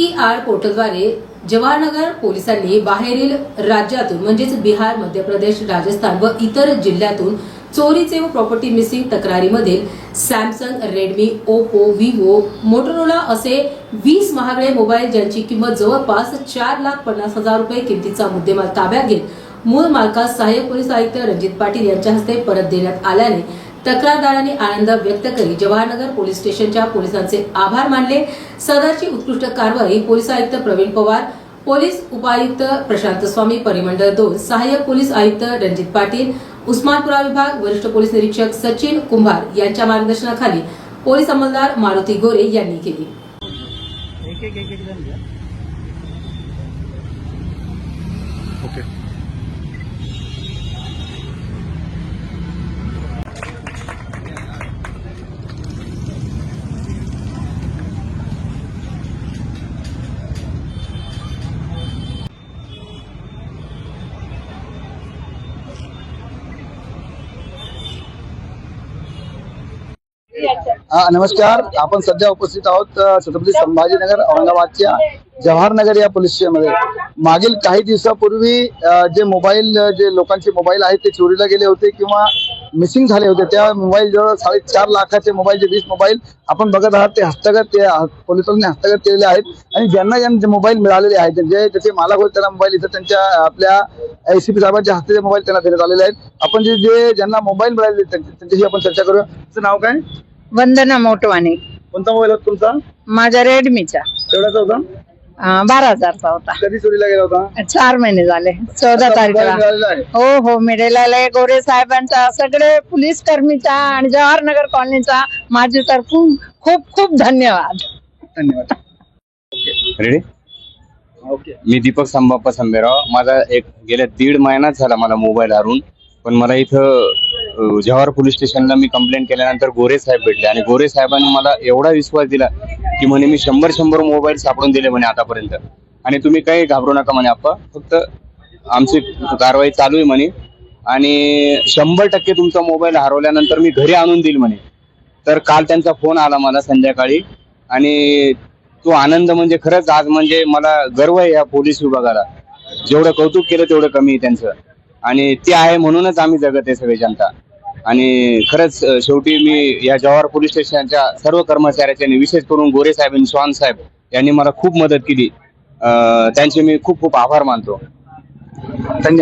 CER पोर्टलद्वारे जवाहरनगर पोलिसांनी बाहेरील राज्यातून म्हणजेच बिहार, मध्य प्रदेश, राजस्थान व इतर जिल्ह्यातून चोरीचे व प्रॉपर्टी मिसिंग तक्रारीमधील Samsung, Redmi, Oppo, Vivo, Motorola असे 20 महागडे मोबाईल ज्यांची किंमत जवळपास 4,50,000 रुपये किमतीचा मुद्देमाल ताब्यात घेत मूळ मालकास सहाय्यक पोलीस आयुक्त रणजित पाटील यांच्या हस्ते परत देण्यात आल्याने तक्रारदारांनी आनंद व्यक्त करीत जवाहरनगर पोलीस स्टेशनच्या पोलिसांचे आभार मानले। सदरची उत्कृष्ट कारवाई पोलीस आयुक्त प्रवीण पवार, पोलीस उपायुक्त प्रशांत स्वामी, परिमंडळ 2, सहाय्यक पोलीस आयुक्त रणजित पाटील, उस्मानपुरा विभाग, वरिष्ठ पोलीस निरीक्षक सचिन कुंभार यांच्या मार्गदर्शनाखाली पोलीस अंमलदार मारुती गोरे यांनी केली। नमस्कार। आपण सध्या उपस्थित आहोत छत्रपती संभाजीनगर औरंगाबादच्या जवाहरनगर या पोलीस स्टेशनमध्ये। मागील काही दिवसापूर्वी जे मोबाईल जे लोकांचे मोबाईल आहेत ते चोरीला गेले होते किंवा मिसिंग झाले होते, त्या मोबाईल जवळ 4.5 लाखाचे मोबाईल, जे 20 मोबाईल आपण बघत आहात ते हस्तगत पोलिसांनी हस्तगत केलेले आहेत। आणि ज्यांना मोबाईल मिळालेले आहेत, जे त्याचे मालक होते त्यांना मोबाईल इथं त्यांच्या आपल्या ACP साहेबांच्या हस्ते मोबाईल त्यांना देण्यात आलेले आहेत। आपण ज्यांना मोबाईल मिळाले त्यांच्याशी आपण चर्चा करूया। तुमचं नाव काय? वंदना मोटवाने। कोणता मोबाईल होता तुमचा? माझ्या रेडमीचा। केवढाचा होता? 12,000चा होता। कधी चोरीला गेला होता? 4 महिने झाले। 14 तारखेला। हो मिळालेला आहे। गोरे साहेबांचा, सगळे पोलीस कर्मीचा आणि जवाहरनगर कॉलनीचा माझे तर्फून खूप खूप धन्यवाद। धन्यवाद। रेडी? मी दीपक संभाप्पा संभेराव। माझा गेल्या 1.5 महिन्यात झाला मला मोबाईल हरून, पण मला इथं जवाहर पोलीस स्टेशनला मी कंप्लेंट केल्यानंतर गोरे साहेब भेटले आणि गोरे साहेबांनी मला एवढा विश्वास दिला की म्हणे मी 100 मोबाईल सापडून दिले म्हणे आतापर्यंत, आणि तुम्ही काही घाबरू नका म्हणे आप्पा, फक्त आमची कारवाई चालू आहे म्हणे आणि 100% तुमचा मोबाईल हरवल्यानंतर मी घरी आणून देईल म्हणे। तर काल त्यांचा फोन आला मला संध्याकाळी आणि तो आनंद म्हणजे खरंच आज म्हणजे मला गर्व आहे या पोलीस विभागाला। जेवढं कौतुक केलं तेवढं कमी आहे त्यांचं, आणि ते आहे म्हणूनच आम्ही जगत आहे सगळे जनता। आणि खरंच शेवटी मी या जवाहर पोलीस स्टेशनच्या सर्व कर्मचाऱ्यांनी, विशेष करून गोरे साहेब आणि स्वान साहेब यांनी मला खूप मदत केली, त्यांचे मी खूप खूप आभार मानतो। धन्यवाद।